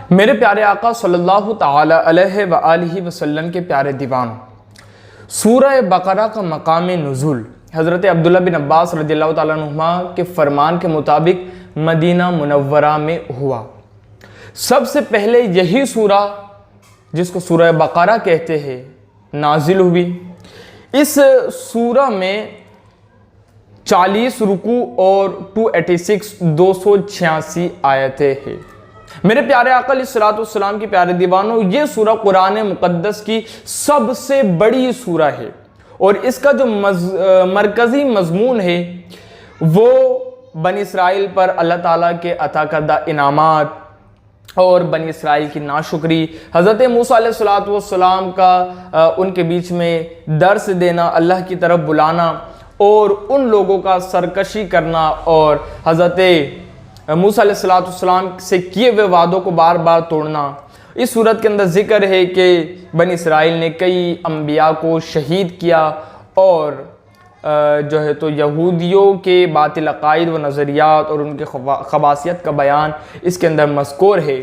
میرے پیارے آقا صلی اللہ تعالی علیہ وآلہ وسلم کے پیارے دیوان، سورہ بقرہ کا مقام نزول حضرت عبداللہ بن عباس رضی اللہ تعالیٰ عنہما کے فرمان کے مطابق مدینہ منورہ میں ہوا۔ سب سے پہلے یہی سورہ جس کو سورہ بقرہ کہتے ہیں نازل ہوئی۔ اس سورہ میں 40 رکوع اور 286 آیتیں ہیں۔ میرے پیارے آقا علیہ الصلوۃ والسلام کی پیارے دیوانوں، یہ سورہ قرآن مقدس کی سب سے بڑی سورہ ہے، اور اس کا جو مرکزی مضمون ہے وہ بنی اسرائیل پر اللہ تعالیٰ کے عطا کردہ انعامات اور بنی اسرائیل کی ناشکری، حضرت موسیٰ علیہ الصلوۃ والسلام کا ان کے بیچ میں درس دینا، اللہ کی طرف بلانا اور ان لوگوں کا سرکشی کرنا اور حضرت موسیٰ علیہ السلام سے کیے ہوئے وعدوں کو بار بار توڑنا۔ اس صورت کے اندر ذکر ہے کہ بنی اسرائیل نے کئی انبیاء کو شہید کیا اور جو ہے تو یہودیوں کے باطل عقائد و نظریات اور ان کے خباثیت کا بیان اس کے اندر مذکور ہے۔